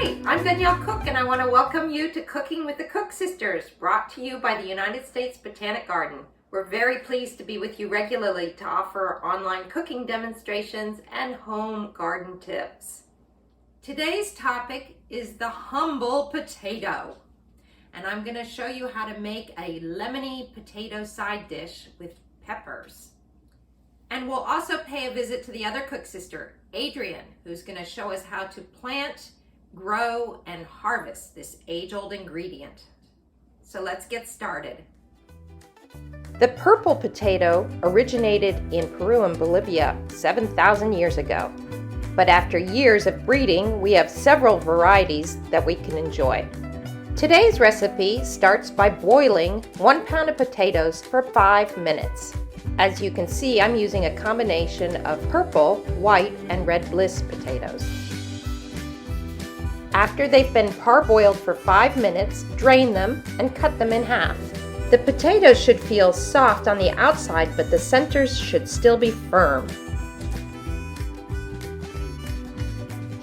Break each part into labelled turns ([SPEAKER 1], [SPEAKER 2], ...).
[SPEAKER 1] Hi, I'm Danielle Cook, and I want to welcome you to Cooking with the Cook Sisters, brought to you by the United States Botanic Garden. We're very pleased to be with you regularly to offer online cooking demonstrations and home garden tips. Today's topic is the humble potato, and I'm going to show you how to make a lemony potato side dish with peppers. And we'll also pay a visit to the other cook sister, Adrienne, who's going to show us how to plant, grow, and harvest this age-old ingredient. So let's get started. The purple potato originated in Peru and Bolivia 7,000 years ago. But after years of breeding, we have several varieties that we can enjoy. Today's recipe starts by boiling 1 pound of potatoes for 5 minutes. As you can see, I'm using a combination of purple, white, and red bliss potatoes. After they've been parboiled for 5 minutes, drain them and cut them in half. The potatoes should feel soft on the outside, but the centers should still be firm.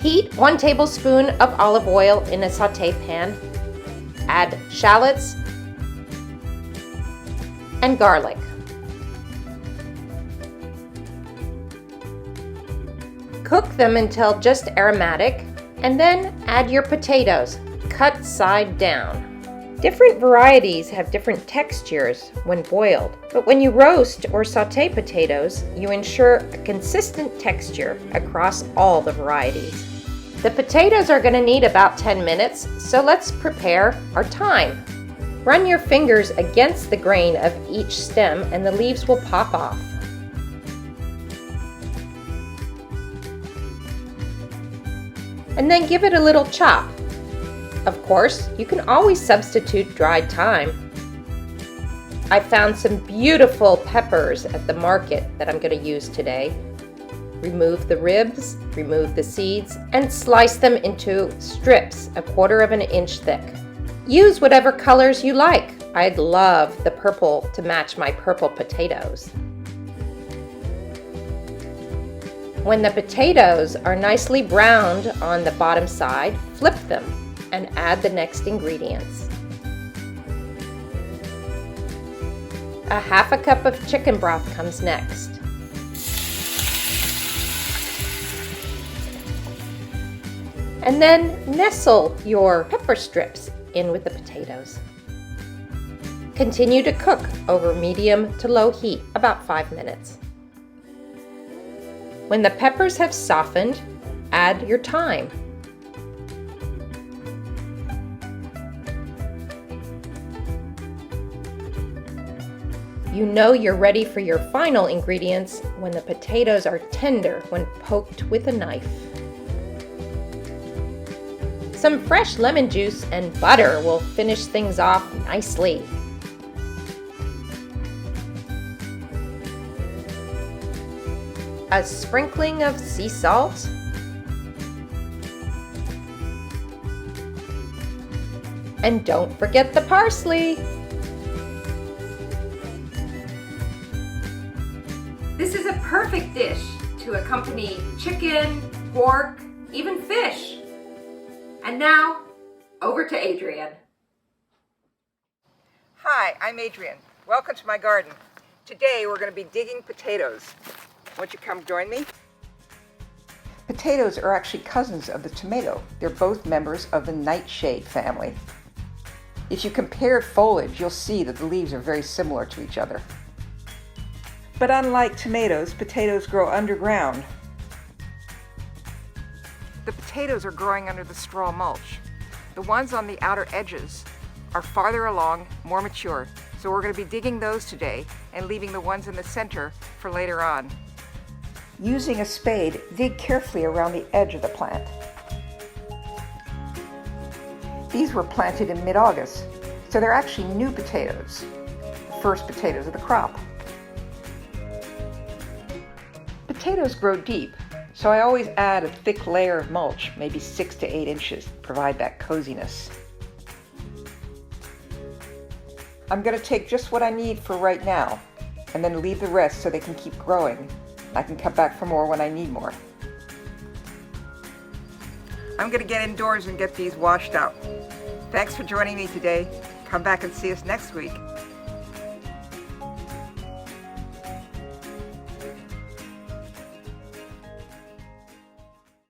[SPEAKER 1] Heat 1 tablespoon of olive oil in a sauté pan. Add shallots and garlic. Cook them until just aromatic, and then add your potatoes, cut side down. Different varieties have different textures when boiled, but when you roast or sauté potatoes, you ensure a consistent texture across all the varieties. The potatoes are going to need about 10 minutes, so let's prepare our thyme. Run your fingers against the grain of each stem and the leaves will pop off. And then give it a little chop. Of course, you can always substitute dried thyme. I found some beautiful peppers at the market that I'm going to use today. Remove the ribs, remove the seeds, and slice them into strips 1/4 inch thick. Use whatever colors you like. I'd love the purple to match my purple potatoes. When the potatoes are nicely browned on the bottom side, flip them and add the next ingredients. 1/2 cup of chicken broth comes next. And then nestle your pepper strips in with the potatoes. Continue to cook over medium to low heat, about 5 minutes. When the peppers have softened, add your thyme. You know you're ready for your final ingredients when the potatoes are tender when poked with a knife. Some fresh lemon juice and butter will finish things off nicely. A sprinkling of sea salt, and don't forget the parsley. This is a perfect dish to accompany chicken, pork, even fish. And now, over to Adrienne.
[SPEAKER 2] Hi, I'm Adrienne. Welcome to my garden. Today we're going to be digging potatoes. Won't you come join me? Potatoes are actually cousins of the tomato. They're both members of the nightshade family. If you compare foliage, you'll see that the leaves are very similar to each other. But unlike tomatoes, potatoes grow underground. The potatoes are growing under the straw mulch. The ones on the outer edges are farther along, more mature. So we're going to be digging those today and leaving the ones in the center for later on. Using a spade, dig carefully around the edge of the plant. These were planted in mid-August, so they're actually new potatoes, the first potatoes of the crop. Potatoes grow deep, so I always add a thick layer of mulch, maybe 6 to 8 inches, to provide that coziness. I'm going to take just what I need for right now, and then leave the rest so they can keep growing. I can come back for more when I need more. I'm gonna get indoors and get these washed out. Thanks for joining me today. Come back and see us next week.